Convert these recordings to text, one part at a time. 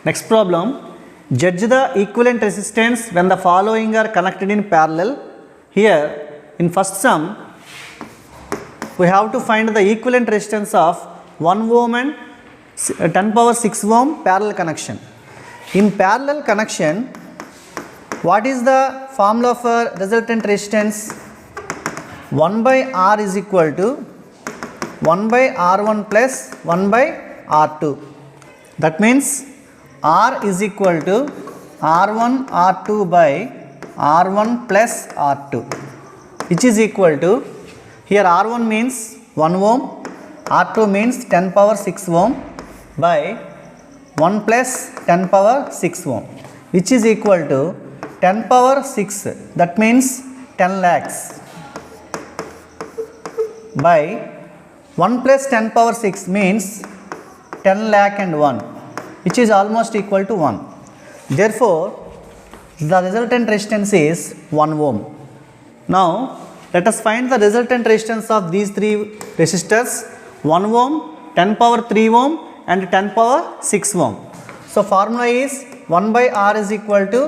Next problem, judge the equivalent resistance when the following are connected in parallel. Here in first sum we have to find the equivalent resistance of 1 ohm and 10 power 6 ohm parallel connection. In parallel connection, what is the formula for resultant resistance? 1 by R is equal to 1 by R1 plus 1 by R2. That means R is equal to R1 R2 by R1 plus R2, which is equal to, here R1 means 1 ohm, R2 means 10 power 6 ohm by 1 plus 10 power 6 ohm, which is equal to 10 power 6, that means 10 lakhs by 1 plus 10 power 6 means 10 lakh and 1, which is almost equal to 1. Therefore, the resultant resistance is 1 ohm. Now, let us find the resultant resistance of these three resistors: 1 ohm, 10 power 3 ohm and 10 power 6 ohm. So, formula is 1 by R is equal to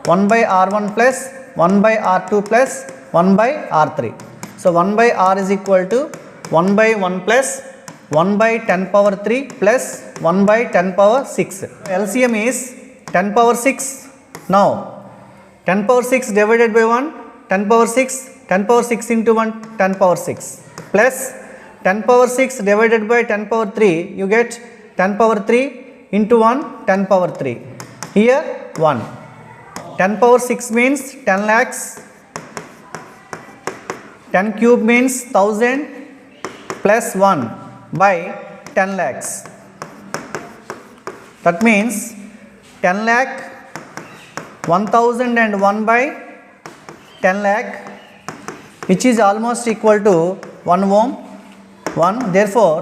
1 by R1 plus 1 by R2 plus 1 by R3. So, 1 by R is equal to 1 by 1 plus 1 by 10 power 3 plus 1 by 10 power 6. LCM is 10 power 6. Now, 10 power 6 divided by 1, 10 power 6, 10 power 6 into 1, 10 power 6 plus 10 power 6 divided by 10 power 3, you get 10 power 3 into 1, 10 power 3. Here 1. 10 power 6 means 10 lakhs, 10 cube means 1000 plus 1 by 10 lakhs. That means 10 lakh, 1001 by 10 lakh, which is almost equal to 1 ohm. 1. Therefore,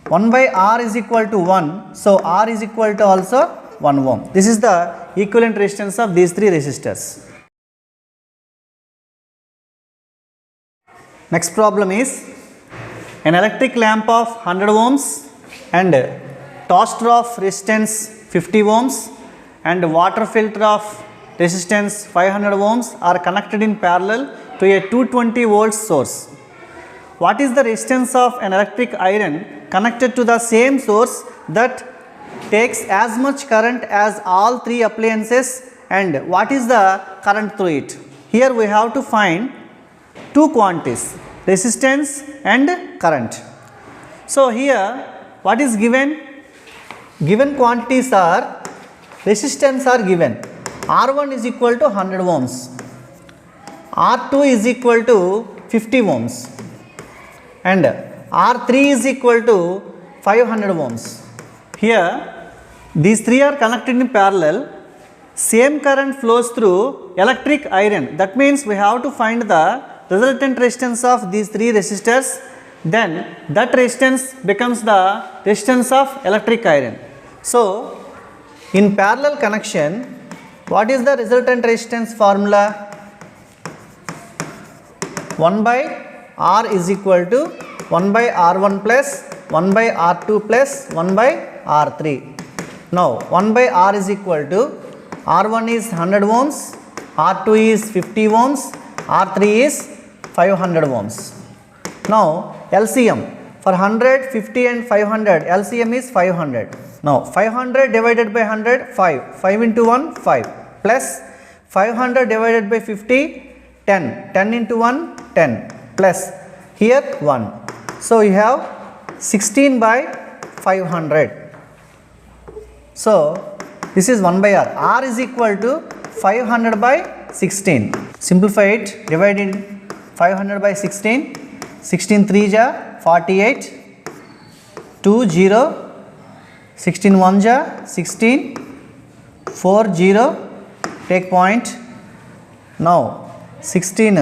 1 by R is equal to 1. So, R is equal to also 1 ohm. This is the equivalent resistance of these three resistors. Next problem is, an electric lamp of 100 ohms and toaster of resistance 50 ohms and water filter of resistance 500 ohms are connected in parallel to a 220 volts source. What is the resistance of an electric iron connected to the same source that takes as much current as all three appliances, and what is the current through it? Here we have to find two quantities, resistance and current. So, here what is given? Given quantities are, resistance are given. R1 is equal to 100 ohms, R2 is equal to 50 ohms and R3 is equal to 500 ohms. Here these three are connected in parallel. Same current flows through electric iron. That means we have to find the resultant resistance of these three resistors. Then that resistance becomes the resistance of electric iron. So, in parallel connection, what is the resultant resistance formula? 1 by R is equal to 1 by R1 plus 1 by R2 plus 1 by R3. Now, 1 by R is equal to, R1 is 100 ohms, R2 is 50 ohms, R3 is 500 ohms. Now, LCM for 100, 50 and 500, LCM is 500. Now, 500 divided by 100, 5. 5 into 1, 5 plus 500 divided by 50, 10. 10 into 1, 10 plus here 1. So, you have 16 by 500. So, this is 1 by R. R is equal to 500 by 16. Simplify it, divide in 500 by 16. 16 3 ja 48, 2 0, 16 1 ja 16, 4 0, take point. Now 16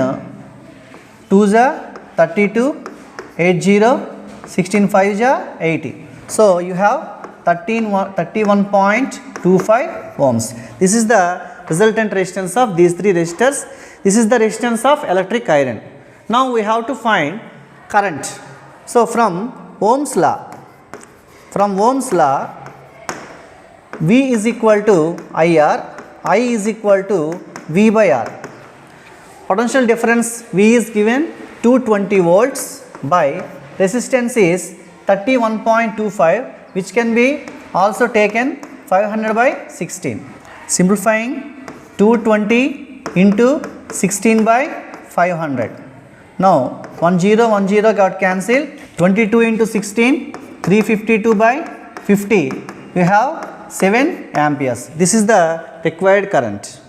2 ja 32, 8 0, 16 5 ja 80. So, you have 31.25 ohms. This is the resultant resistance of these three resistors. This is the resistance of electric iron. Now, we have to find current. So, from Ohm's law, V is equal to IR, I is equal to V by R. Potential difference V is given 220 volts by resistance is 31.25, which can be also taken 500 by 16. Simplifying, 220 into 16 by 500. Now 10 got cancelled. 22 into 16, 352 by 50. We have 7 amperes. This is the required current.